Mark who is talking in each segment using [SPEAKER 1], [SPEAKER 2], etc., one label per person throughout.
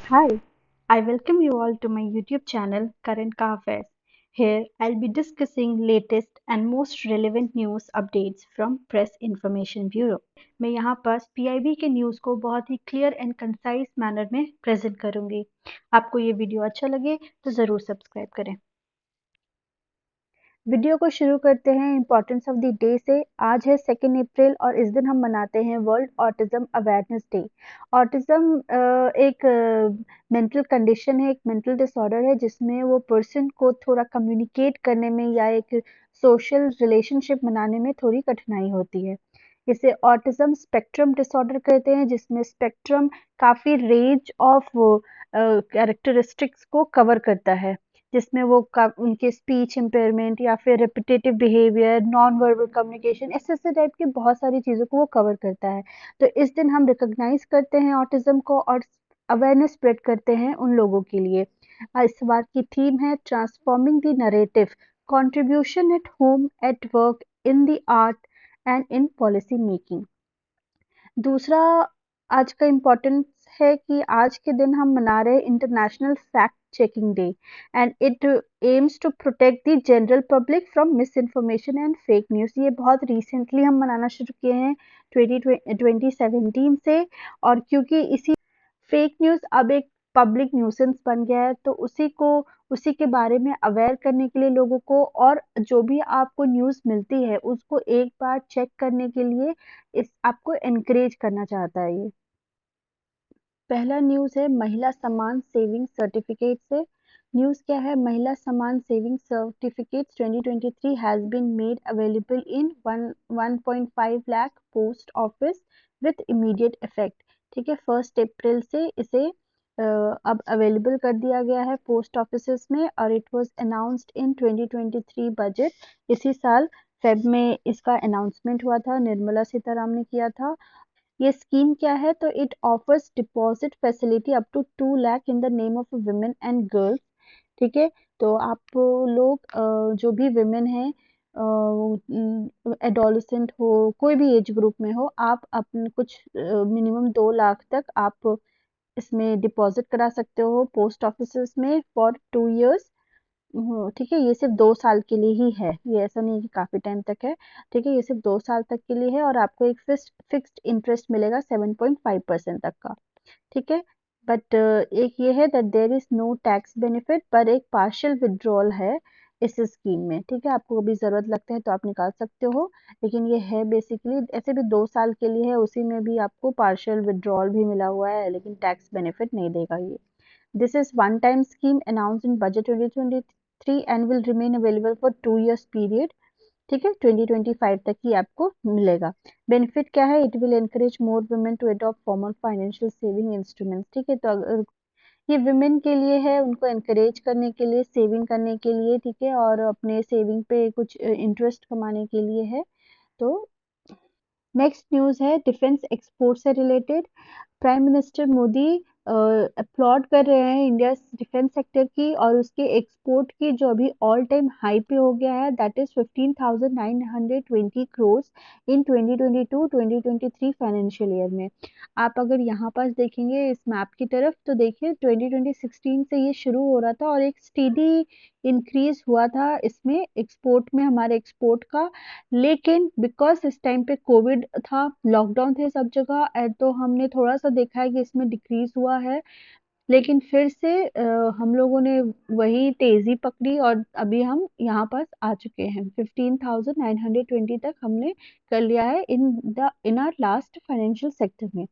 [SPEAKER 1] Hi, I welcome you all to my YouTube channel Current Car Affairs. Here I'll be discussing latest and most relevant news updates from Press Information Bureau. मैं यहाँ पर PIB के news को बहुत ही clear and concise manner में present करूंगी। आपको ये वीडियो अच्छा लगे तो ज़रूर सब्सक्राइब करें। वीडियो को शुरू करते हैं इम्पोर्टेंस ऑफ द डे से। आज है 2 अप्रैल और इस दिन हम मनाते हैं world autism awareness day. Autism एक मेंटल कंडीशन है, एक मेंटल डिसऑर्डर है जिसमें वो पर्सन को थोड़ा कम्युनिकेट करने में या एक सोशल रिलेशनशिप बनाने में थोड़ी कठिनाई होती है। इसे ऑटिज्म स्पेक्ट्रम डिसऑर्डर कहते हैं, जिसमें स्पेक्ट्रम काफ़ी रेंज ऑफ कैरेक्टरिस्टिक्स को कवर करता है, जिसमें वो उनके स्पीच इम्पेयरमेंट या फिर repetitive behaviour, non verbal communication, ऐसे टाइप की बहुत सारी चीज़ों को वो कवर करता है। तो इस दिन हम रिकॉग्नाइज करते हैं ऑटिज्म को और अवेयरनेस स्प्रेड करते हैं उन लोगों के लिए। इस बार की थीम है transforming the narrative, contribution at home, at work, in the art and in policy making. दूसरा आज का इम्पोर्टेंस है कि आज के दिन हम मना रहे हैं international fact checking day and it aims to protect the general public from misinformation and fake news. ये बहुत रिसेंटली हम मनाना शुरू किए हैं 2017 से, और क्योंकि इसी फेक न्यूज़ अब एक पब्लिक न्यूसेंस बन गया है, तो उसी के बारे में अवेयर करने के लिए लोगों को, और जो भी आपको न्यूज़ मिलती है उसको एक बार चेक करने के लिए इस आपको एनकरेज करना चाहता है ये। पहला न्यूज़ है महिला सम्मान सेविंग सर्टिफिकेट से। न्यूज़ क्या है? Mahila Samman saving certificates 2023 has been made available in 1.5 lakh post office with immediate effect. ठीक है, 1 अप्रैल से इसे अब अवेलेबल कर दिया गया है पोस्ट ऑफिस में, और it was announced in 2023 budget. इसी साल फेब में इसका अनाउंसमेंट हुआ था, निर्मला सीतारामन ने किया था। ये स्कीम क्या है? तो it offers deposit facility up to 2 lakh in the name of women and girls. ठीक है, तो आप लोग जो भी विमेन हैं, एडोलसेंट हो, कोई भी एज ग्रुप में हो, आप अपने कुछ मिनिमम 2 लाख तक आप इसमें डिपॉजिट करा सकते हो पोस्ट ऑफिस में फॉर 2 years। ठीक है, ये सिर्फ 2 साल के लिए ही है, ये ऐसा नहीं है कि काफ़ी टाइम तक है। ठीक है, ये सिर्फ 2 साल तक के लिए है और आपको एक फिक्स्ड इंटरेस्ट मिलेगा 7.5% तक का। ठीक है, बट एक ये है that there is no tax benefit, पर एक पार्शियल विड्रॉल है इस स्कीम में। ठीक है, आपको कभी ज़रूरत लगता है तो आप निकाल सकते हो, लेकिन ये है बेसिकली ऐसे भी 2 साल के लिए है, उसी में भी आपको पार्शियल विड्रॉल भी मिला हुआ है, लेकिन टैक्स बेनिफिट नहीं देगा ये। This is one-time scheme announced in budget 2023 and will remain available for 2 years period। ठीक है, 2025 तक ही आपको मिलेगा। बेनिफिट क्या है? It will encourage more women to adopt formal financial saving instruments. ठीक है, तो अगर ये वुमेन के लिए है, उनको एनकरेज करने के लिए, सेविंग करने के लिए, ठीक है, और अपने सेविंग पे कुछ इंटरेस्ट कमाने के लिए है। तो नेक्स्ट न्यूज़ है डिफेंस एक्सपोर्ट से रिलेटेड। प्राइम मिनिस्टर मोदी अपलॉड कर रहे हैं इंडिया डिफेंस सेक्टर की और उसके एक्सपोर्ट की, जो अभी ऑल टाइम हाई पे हो गया है, that is 15,920 crore in 2022-2023 financial year में। आप अगर यहाँ पास देखेंगे इस मैप की तरफ, तो देखिए 2016 से ये शुरू हो रहा था और एक स्टीडी इंक्रीज हुआ था इसमें, एक्सपोर्ट में, हमारे एक्सपोर्ट का। लेकिन बिकॉज इस टाइम पे कोविड था, लॉकडाउन थे सब जगह, तो हमने थोड़ा सा देखा है कि इसमें डिक्रीज हुआ है। लेकिन फिर से हम लोगों ने वही तेजी पकड़ी और अभी हम यहाँ पास आ चुके हैं, 15,920 तक हमने कर लिया है इन आर लास्ट फाइनेंशियल सेक्टर में।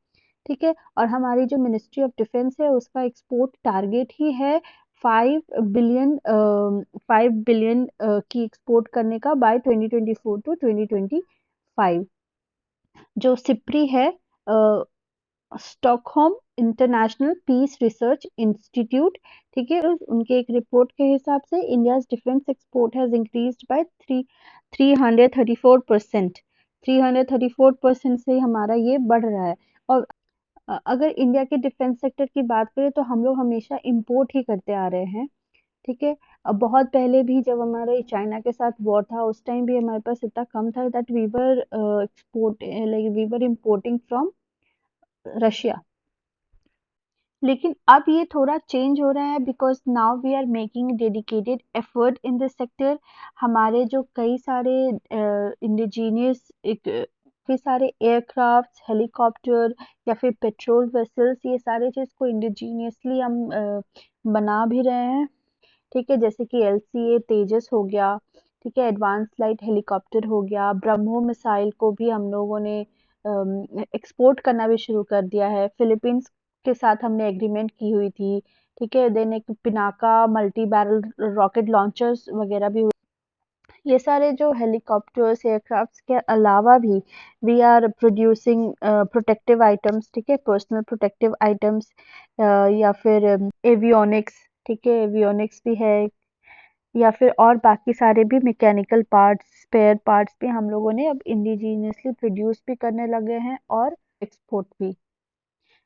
[SPEAKER 1] ठीक है, और हमारी जो मिनिस्ट्री ऑफ डिफेंस है उसका एक्सपोर्ट टारगेट ही है 5 बिलियन की एक्सपोर्ट करने का बाय 2024 टू 2025। जो सिप्री है, Stockholm international peace research institute, ठीक है, उनके एक रिपोर्ट के हिसाब से India defence export has increased by 334%। 334% से हमारा ये बढ़ रहा है। और अगर इंडिया के डिफेंस सेक्टर की बात करें तो हम लोग हमेशा इंपोर्ट ही करते आ रहे हैं। ठीक है, अब बहुत पहले भी जब हमारे चाइना के साथ वॉर था, उस टाइम भी हमारे पास इतना कम था that we were export, like we were importing from Russia. लेकिन अब ये थोड़ा चेंज हो रहा है because now we are making dedicated effort in this sector. हमारे जो कई सारे इंडिजीनियस कई सारे एयरक्राफ्ट, हेलीकॉप्टर या फिर पेट्रोल वेसल्स, ये सारे चीज़ को इंडिजीनियसली हम बना भी रहे हैं। ठीक है, जैसे कि एलसीए तेजस हो गया, ठीक है, एडवांस लाइट हेलीकॉप्टर हो गया, ब्रह्मो मिसाइल को भी हम लोगों ने एक्सपोर्ट करना भी शुरू कर दिया है। फिलीपींस के साथ हमने एग्रीमेंट की हुई थी। ठीक है, देन एक Pinaka multi barrel rocket launchers वगैरह भी। ये सारे जो हेलीकॉप्टर्स एयरक्राफ्ट्स के अलावा भी we are producing protective items, ठीक है, पर्सनल प्रोटेक्टिव आइटम्स या फिर एवियोनिक्स, ठीक है, एवियोनिक्स भी है, या फिर और बाकी सारे भी मैकेनिकल पार्ट्स, स्पेयर पार्ट्स भी हम लोगों ने अब इंडिजीनियसली प्रोड्यूस भी करने लगे हैं और एक्सपोर्ट भी।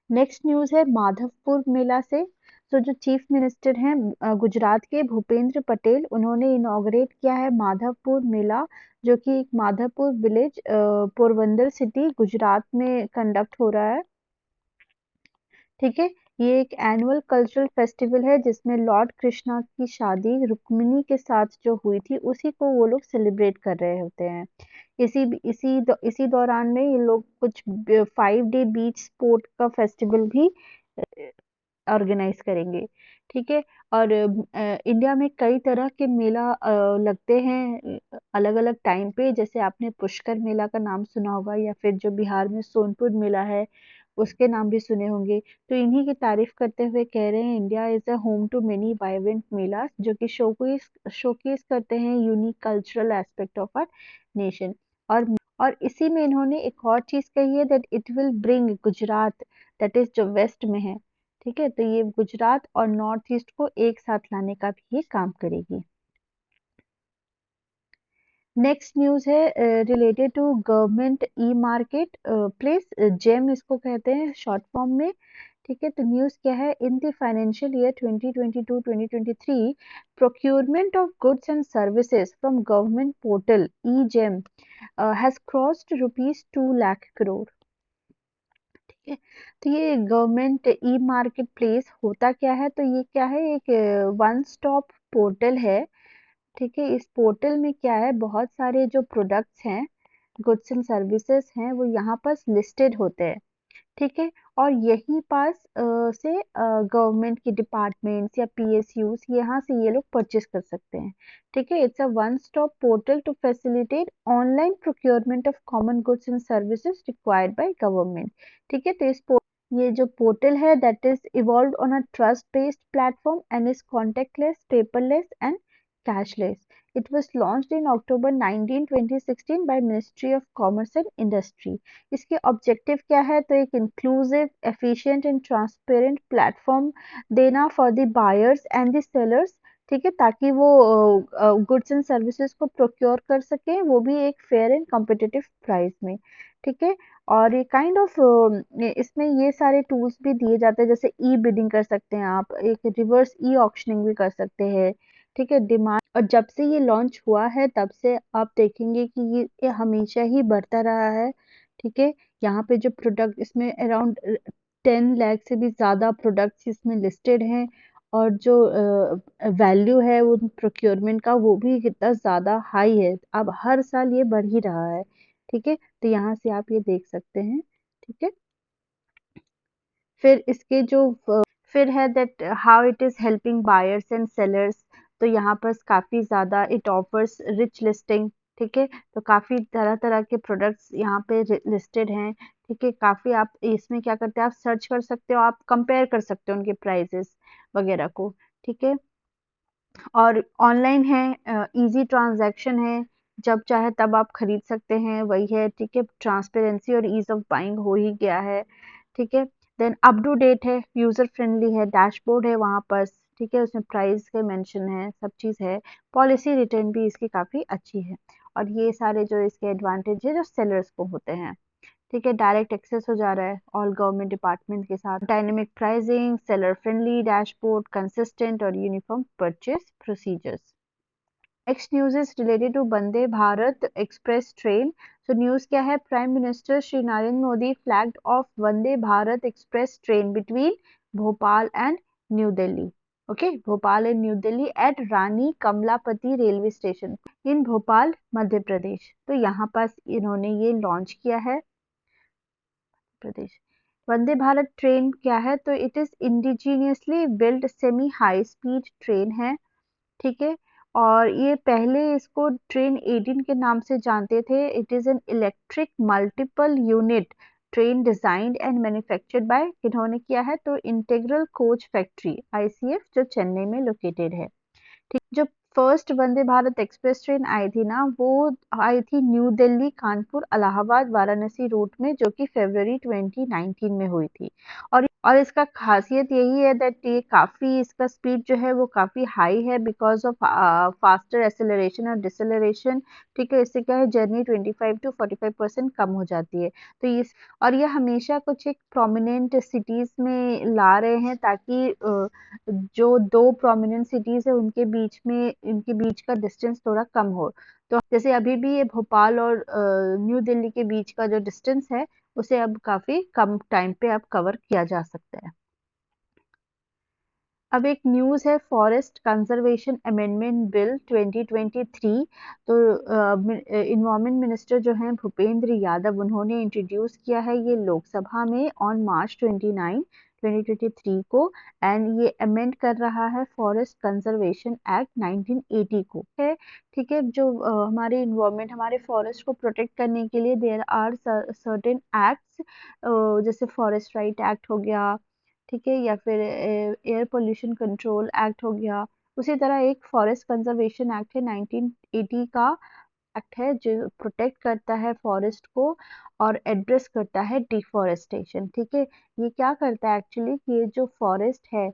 [SPEAKER 1] नेक्स्ट न्यूज़ है माधवपुर मेला से। तो जो चीफ मिनिस्टर हैं गुजरात के भूपेंद्र पटेल, उन्होंने इनॉग्रेट किया है माधवपुर मेला, जो कि एक माधवपुर विलेज पोरबंदर सिटी गुजरात में कंडक्ट हो रहा है। ठीक है, ये एक एनुअल कल्चरल फेस्टिवल है जिसमें लॉर्ड कृष्णा की शादी रुक्मिणी के साथ जो हुई थी उसी को वो लोग सेलिब्रेट कर रहे होते हैं। इसी दौरान में ये लोग कुछ 5 डे बीच स्पोर्ट का फेस्टिवल भी ऑर्गेनाइज करेंगे। ठीक है, और इंडिया में कई तरह के मेला लगते हैं अलग अलग टाइम पे, जैसे आपने पुष्कर मेला का नाम सुना होगा, या फिर जो बिहार में सोनपुर मेला है उसके नाम भी सुने होंगे। तो इन्हीं की तारीफ करते हुए कह रहे हैं India is a home to many vibrant mela, जो कि शोकेस करते हैं unique cultural aspect of our nation. और इसी में इन्होंने एक और चीज कही है that it will bring Gujarat, that is जो वेस्ट में है। ठीक है, तो ये गुजरात और नॉर्थ ईस्ट को एक साथ लाने का भी ये काम करेगी। नेक्स्ट न्यूज़ है related to government e marketplace, GeM इसको कहते हैं शॉर्ट फॉर्म में। ठीक है, तो न्यूज़ क्या है, in the financial year 2022-2023 procurement of goods and services from government portal e GeM has crossed ₹2 lakh crore. ठीक है, तो ये गवर्नमेंट ई मार्केट प्लेस होता क्या है, तो ये क्या है, एक वन स्टॉप पोर्टल है। ठीक है, इस पोर्टल में क्या है, बहुत सारे जो प्रोडक्ट्स हैं, गुड्स एंड सर्विसेज हैं, वो यहाँ पर लिस्टेड होते हैं। ठीक है, और यहीं पास से गवर्नमेंट की डिपार्टमेंट्स या पीएसयूज यहाँ से ये लोग परचेस कर सकते हैं। ठीक है, it's a one stop portal to facilitate online procurement of common goods and services required by government. ठीक है, तो ये जो पोर्टल है that is evolve on a trust based platform and is contactless, paperless and cashless. It was launched in October 19, 2016 by Ministry of Commerce and Industry. इसके objective क्या है, तो एक inclusive, efficient and transparent platform देना for the buyers and the sellers. ठीक है, ताकि वो गुड्स एंड सर्विसेज को प्रोक्योर कर सकें, वो भी एक फेयर एंड कॉम्पिटिटिव प्राइस में। ठीक है, और ये काइंड ऑफ इसमें ये सारे टूल्स भी दिए जाते हैं, जैसे ई बिडिंग कर सकते हैं आप, एक रिवर्स ई ऑक्शनिंग भी कर सकते हैं। ठीक है, डिमांड, और जब से ये लॉन्च हुआ है तब से आप देखेंगे कि ये हमेशा ही बढ़ता रहा है। ठीक है, यहाँ पे जो प्रोडक्ट इसमें अराउंड 10 लाख से भी ज़्यादा प्रोडक्ट्स इसमें लिस्टेड हैं, और जो वैल्यू है वो प्रोक्योरमेंट का वो भी कितना ज़्यादा हाई है, अब हर साल ये बढ़ ही रहा है। ठीक है, तो यहाँ से आप ये देख सकते हैं। ठीक है, फिर इसके जो फिर है that how it is helping buyers and sellers, तो यहाँ पर काफ़ी ज़्यादा इट ऑफर्स रिच लिस्टिंग। ठीक है, तो काफ़ी तरह तरह के प्रोडक्ट्स यहाँ पे लिस्टेड हैं। ठीक है, काफ़ी आप इसमें क्या करते हैं, आप सर्च कर सकते हो, आप कंपेयर कर सकते हो उनके प्राइजेस वगैरह को। ठीक है, और ऑनलाइन है, इजी ट्रांजैक्शन है, जब चाहे तब आप खरीद सकते हैं, वही है। ठीक है, ट्रांसपेरेंसी और ईज ऑफ बाइंग हो ही गया है। ठीक है, देन अप टू डेट है, यूजर फ्रेंडली है, डैशबोर्ड है वहाँ पर। ठीक है, उसमें प्राइस के मेंशन है, सब चीज़ है। पॉलिसी रिटर्न भी इसकी काफ़ी अच्छी है, और ये सारे जो इसके एडवांटेज है जो सेलर्स को होते हैं। ठीक है, डायरेक्ट एक्सेस हो जा रहा है ऑल गवर्नमेंट डिपार्टमेंट के साथ, dynamic pricing, seller friendly dashboard, consistent और uniform purchase procedures. Next news is related to Vande Bharat express train. तो न्यूज क्या है, prime minister Shri Narendra Modi flagged off Vande Bharat express train between Bhopal and New Delhi. Okay, Bhopal and New Delhi at Rani Kamalapati railway station in Bhopal Madhya Pradesh. तो यहाँ पर इन्होंने ये launch किया है प्रदेश। वंदे भारत ट्रेन क्या है, तो it is indigenously build semi high speed train है, ठीक है। और ये पहले इसको ट्रेन 18 के नाम से जानते थे। It is an electric multiple unit train designed and manufactured by, किन्होंने किया है, तो इंटीग्रल कोच फैक्ट्री आईसीएफ जो चेन्नई में लोकेटेड है। ठीक, जो फर्स्ट वंदे भारत एक्सप्रेस ट्रेन आई थी ना, वो आई थी न्यू दिल्ली कानपुर इलाहाबाद वाराणसी रूट में, जो कि फरवरी 2019 में हुई थी। और इसका खासियत यही है दैट ये काफ़ी इसका स्पीड जो है वो काफ़ी हाई है बिकॉज ऑफ फास्टर एक्सेलरेशन और डिसेलरेशन। ठीक है, इससे क्या है जर्नी 25 to 45% कम हो जाती है। तो ये और ये हमेशा कुछ एक प्रोमिनेंट सिटीज़ में ला रहे हैं ताकि जो दो प्रोमिनेंट सिटीज़ है उनके बीच में इनके बीच का डिस्टेंस थोड़ा कम हो। तो जैसे अभी भी ये भोपाल और न्यू दिल्ली के बीच का जो डिस्टेंस है उसे अब काफ़ी कम टाइम पे अब कवर किया जा सकता है। अब एक न्यूज़ है फॉरेस्ट कंजर्वेशन अमेंडमेंट बिल 2023। तो इन्वायरमेंट मिनिस्टर जो हैं भूपेंद्र यादव, उन्होंने इंट्रोड्यूस किया है ये लोकसभा में ऑन मार्च 29 2023 को। एंड ये अमेंड कर रहा है फॉरेस्ट कंजर्वेशन एक्ट 1980 को है। ठीक है, जो हमारे इन्वायरमेंट हमारे फॉरेस्ट को प्रोटेक्ट करने के लिए देयर आर सर्टेन एक्ट्स, जैसे फॉरेस्ट राइट एक्ट हो गया, ठीक है, या फिर एयर पोल्यूशन कंट्रोल एक्ट हो गया। उसी तरह एक फॉरेस्ट कंजर्वेशन एक्ट है 1980 का एक्ट है जो प्रोटेक्ट करता है फॉरेस्ट को और एड्रेस करता है डिफॉरेस्टेशन। ठीक है, ये क्या करता है एक्चुअली कि ये जो फॉरेस्ट है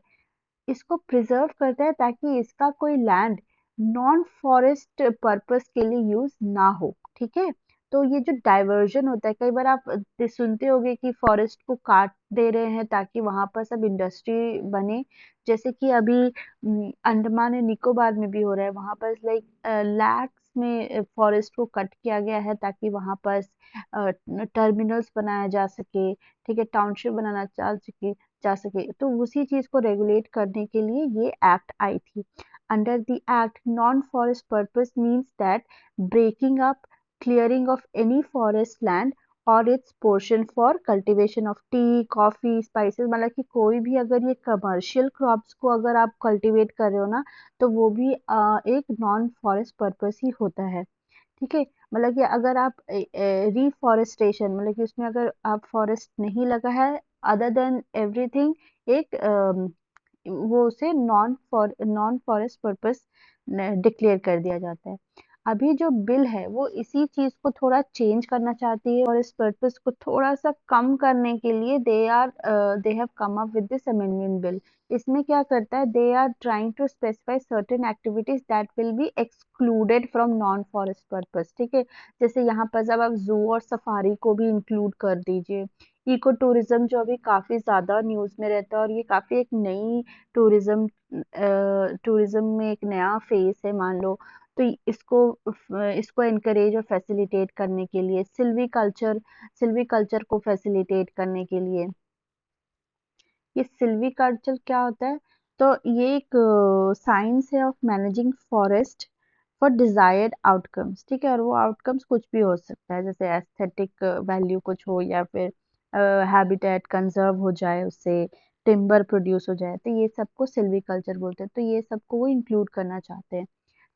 [SPEAKER 1] इसको प्रिजर्व करता है ताकि इसका कोई लैंड नॉन फॉरेस्ट पर्पस के लिए यूज ना हो। ठीक है, तो ये जो डाइवर्जन होता है, कई बार आप सुनते होंगे कि फॉरेस्ट को काट दे रहे हैं ताकि वहां पर सब इंडस्ट्री बने। जैसे कि अभी अंडमान एंड निकोबार में भी हो रहा है, वहां पर लाइक लैक्स में फॉरेस्ट को कट किया गया है ताकि वहां पर टर्मिनल्स बनाया जा सके, ठीक है, टाउनशिप बनाना जा सके। तो उसी चीज को रेगुलेट करने के लिए ये एक्ट आई थी। Under the act non forest purpose means that breaking up clearing of any forest land और its portion for cultivation of tea coffee spices, मतलब कि कोई भी अगर ये कमर्शियल क्रॉप्स को अगर आप कल्टीवेट कर रहे हो ना, तो वो भी एक नॉन फॉरेस्ट पर्पस ही होता है। ठीक है, मतलब कि अगर आप रिफॉरेस्टेशन, मतलब कि उसमें अगर आप फॉरेस्ट नहीं लगा है अदर देन एवरीथिंग, एक वो उसे नॉन फॉरेस्ट पर्पस डिक्लेयर कर दिया जाता है। अभी जो बिल है वो इसी चीज को थोड़ा चेंज करना चाहती है और इस पर्पस को थोड़ा सा कम करने के लिए they have come up with this amendment bill. इसमें क्या करता है, they are trying to specify certain activities that will be excluded from non forest purpose. ठीक है, जैसे यहाँ पर जब आप जू और सफारी को भी इंक्लूड कर दीजिए। इको टूरिज्म जो अभी काफी ज्यादा न्यूज में रहता है और ये काफी एक नई टूरिज्म टूरिज्म में एक नया फेस है मान लो। तो इसको इसको एनकरेज और फैसिलिटेट करने के लिए सिल्वी कल्चर को फैसिलिटेट करने के लिए, ये सिल्वी कल्चर क्या होता है, तो ये एक साइंस है of managing forest for desired outcomes. ठीक है, और वो आउटकम्स कुछ भी हो सकता है, जैसे एस्थेटिक वैल्यू कुछ हो या फिर हैबिटेट कंजर्व हो जाए, उससे टिम्बर प्रोड्यूस हो जाए, तो ये सबको सिल्वी कल्चर बोलते हैं। तो ये सबको वो इंक्लूड करना चाहते हैं।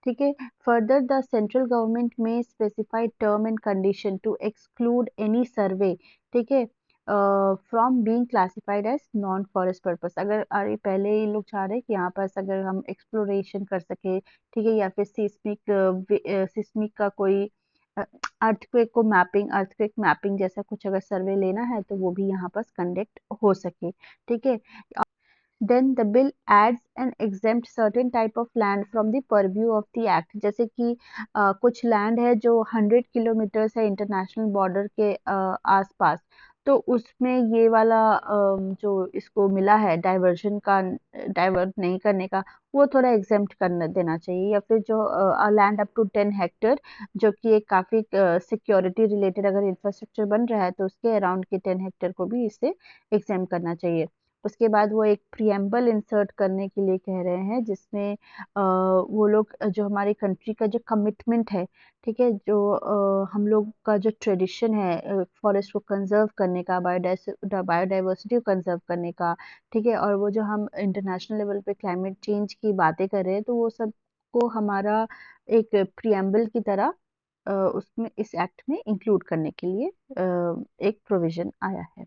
[SPEAKER 1] ठीक है, फर्दर द सेंट्रल गवर्नमेंट में specified term and condition to exclude any survey, ठीक है, from being classified as non forest purpose. अगर अरे पहले ये लोग चाह रहे हैं कि यहाँ पर अगर हम एक्सप्लोरेशन कर सके, ठीक है, या फिर सिस्मिक का कोई अर्थक्वेक मैपिंग जैसा कुछ अगर सर्वे लेना है तो वो भी यहाँ पर कंडक्ट हो सके। ठीक है, then the bill adds and exempt certain type of land from the purview of the act। जैसे कि कुछ लैंड है जो 100 किलोमीटर है इंटरनेशनल बॉर्डर के आसपास, तो उसमें ये वाला जो इसको मिला है डाइवर्जन का, डाइवर्ट नहीं करने का, वो थोड़ा एग्जेम्प्ट करना देना चाहिए। या फिर जो लैंड अप टू 10 हेक्टर, जो कि एक काफी सिक्योरिटी रिलेटेड अगर इंफ्रास्ट्रक्चर बन रहा है तो उसके अराउंड के 10 हेक्टर को भी इससे एग्जेम्प्ट करना चाहिए। उसके बाद वो एक प्रिएम्बल इंसर्ट करने के लिए कह रहे हैं, जिसमें वो लोग जो हमारी कंट्री का जो कमिटमेंट है, ठीक है, जो हम लोग का जो ट्रेडिशन है फॉरेस्ट को कंजर्व करने का, बायोडाइवर्सिटी को कंजर्व करने का, ठीक है, और वो जो हम इंटरनेशनल लेवल पे क्लाइमेट चेंज की बातें कर रहे हैं, तो वो सब को हमारा एक प्रिएम्बल की तरह उसमें इस एक्ट में इंक्लूड करने के लिए एक प्रोविजन आया है।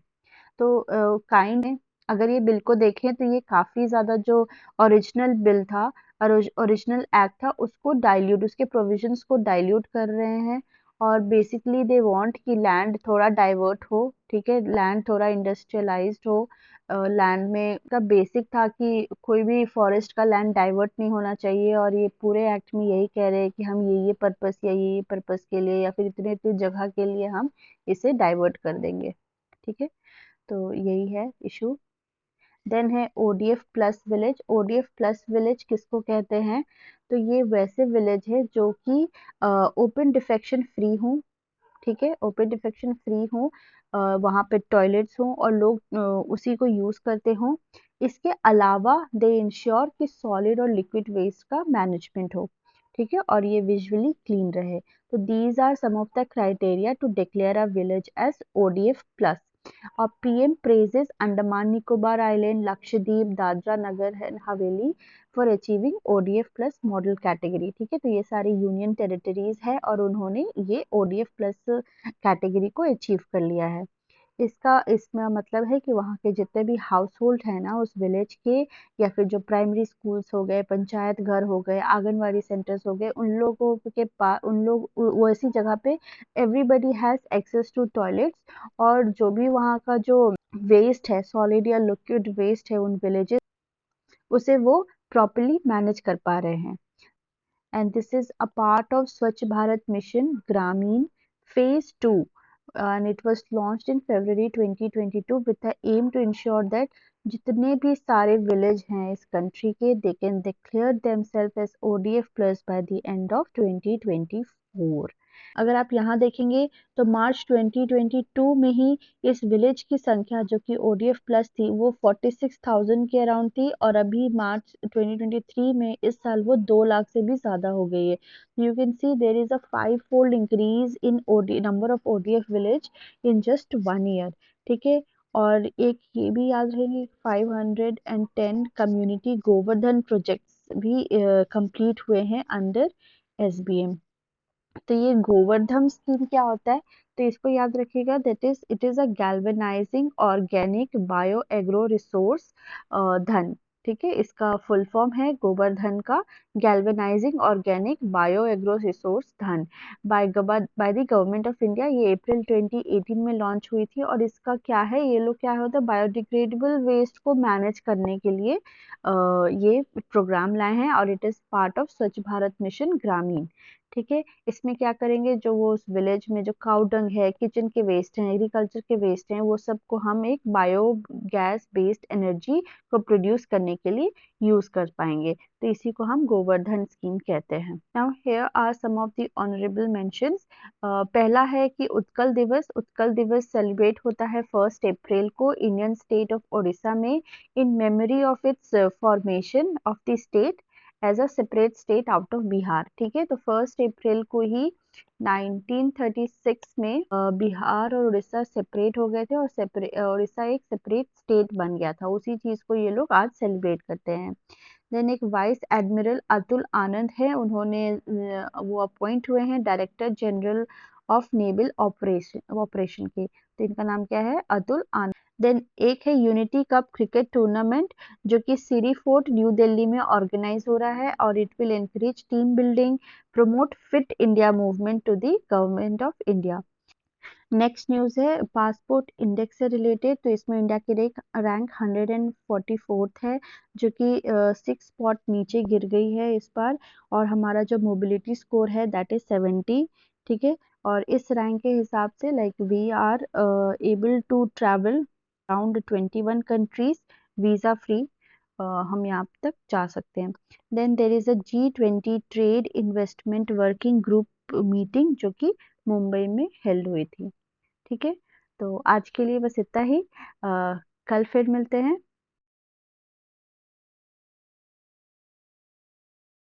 [SPEAKER 1] तो काइंड है, अगर ये बिल को देखें तो ये काफ़ी ज़्यादा जो ओरिजिनल बिल था और ओरिजिनल एक्ट था उसको डाइल्यूट, उसके प्रोविजंस को डाइल्यूट कर रहे हैं, और बेसिकली दे वांट कि लैंड थोड़ा डाइवर्ट हो, ठीक है, लैंड थोड़ा इंडस्ट्रियलाइज्ड हो। लैंड में का बेसिक था कि कोई भी फॉरेस्ट का लैंड डाइवर्ट नहीं होना चाहिए, और ये पूरे एक्ट में यही कह रहे हैं कि हम ये पर्पस या ये पर्पस के लिए या फिर इतने इतने जगह के लिए हम इसे डाइवर्ट कर देंगे, ठीक है। तो यही है इशू। देन है ODF plus village. ODF plus village किसको कहते हैं? तो ये वैसे विलेज है जो कि ओपन डिफेक्शन फ्री हूँ, ठीक है, ओपन डिफेक्शन फ्री हूँ, वहाँ पे टॉयलेट्स हों और लोग उसी को यूज़ करते हों। इसके अलावा दे इंश्योर कि सॉलिड और लिक्विड वेस्ट का मैनेजमेंट हो, ठीक है, और ये विजुअली क्लीन रहे। तो these are some of the criteria to declare a village as ODF plus. और PM praises Andaman Nicobar island, Lakshadweep, Dadra Nagar Haveli for achieving ODF plus model category, ठीक है, तो ये सारी यूनियन टेरिटरीज है और उन्होंने ये ओडीएफ प्लस कैटेगरी को अचीव कर लिया है। इसका इसमें मतलब है कि वहाँ के जितने भी हाउस होल्ड है ना उस विलेज के, या फिर जो प्राइमरी स्कूल्स हो गए, पंचायत घर हो गए, आंगनवाड़ी सेंटर्स हो गए, उन लोगों के पास, उन लोग वो ऐसी जगह पे everybody has access to toilets, और जो भी वहाँ का जो वेस्ट है, सॉलिड या लिक्विड वेस्ट है उन विलेजेस, उसे वो प्रॉपरली मैनेज कर पा रहे हैं। And this is a part of Swachh Bharat Mission Gramin Phase 2, and it was launched in February 2022 with the aim to ensure that जितने भी सारे विलेज हैं इस कंट्री के, they can declare themselves as ODF plus by the end of 2024। अगर आप यहाँ देखेंगे तो मार्च 2022 में ही इस विलेज की संख्या जो कि ओडीएफ प्लस थी वो 46,000 के अराउंड थी, और अभी मार्च 2023 में इस साल वो 2 लाख से भी ज़्यादा हो गई है। You can see there is a 5-fold increase in OD number of ODF village in just 1 year, ठीक है। और एक ये भी याद रहे, 510 कम्युनिटी गोवर्धन प्रोजेक्ट्स भी कंप्लीट हुए हैं अंडर एसबीएम। तो ये गोवर्धन स्कीम क्या होता है? तो इसको याद रखिएगा, that is it is a galvanising organic bio agro resource dhan, ठीक है, इसका फुल फॉर्म है गोवर्धन का, galvanising organic bio agro resource dhan, by the government of India. ये अप्रैल 2018 में लॉन्च हुई थी, और इसका क्या है, ये लोग क्या होता है बायोडिग्रेडेबल वेस्ट को मैनेज करने के लिए ये प्रोग्राम लाए हैं, और इट इज पार्ट ऑफ स्वच्छ भारत मिशन ग्रामीण, ठीक है। इसमें क्या करेंगे, जो वो उस विलेज में जो काउ डंग है, किचन के वेस्ट हैं, एग्रीकल्चर के वेस्ट हैं, वो सबको हम एक बायो गैस बेस्ड एनर्जी को प्रोड्यूस करने के लिए यूज कर पाएंगे। तो इसी को हम गोवर्धन स्कीम कहते हैं। Now here are some of the honourable mentions. पहला है कि उत्कल दिवस। उत्कल दिवस सेलिब्रेट होता है 1 अप्रैल को इंडियन स्टेट ऑफ उड़ीसा में, in memory of its formation of the state as a separate state out of Bihar, ठीक है। तो 1 अप्रैल को ही 1936 में बिहार और उड़ीसा सेपरेट हो गए थे, और उड़ीसा एक सेपरेट स्टेट बन गया था। उसी चीज को ये लोग आज सेलिब्रेट करते हैं। देन एक वाइस एडमिरल अतुल आनंद है, उन्होंने वो अपॉइंट हुए हैं director general of naval operation के। तो इनका नाम क्या है? अतुल आनंद। देन एक है यूनिटी कप क्रिकेट टूर्नामेंट, जो कि सिरी फोर्ट न्यू दिल्ली में ऑर्गेनाइज हो रहा है, और it will encourage team building, promote fit India movement to the government of India. Next news है पासपोर्ट इंडेक्स से रिलेटेड। तो इसमें इंडिया की रैंक 144th है, जो कि 6 स्पॉट नीचे गिर गई है इस बार, और हमारा जो मोबिलिटी स्कोर है दैट इज 70, ठीक है। और इस रैंक के हिसाब से like we are able to travel around 21 countries visa free, हम यहाँ तक जा सकते हैं। Then there is a G20 trade investment working group meeting, जो कि मुंबई में हेल्ड हुई थी, ठीक है। तो आज के लिए बस इतना ही, कल फिर मिलते हैं।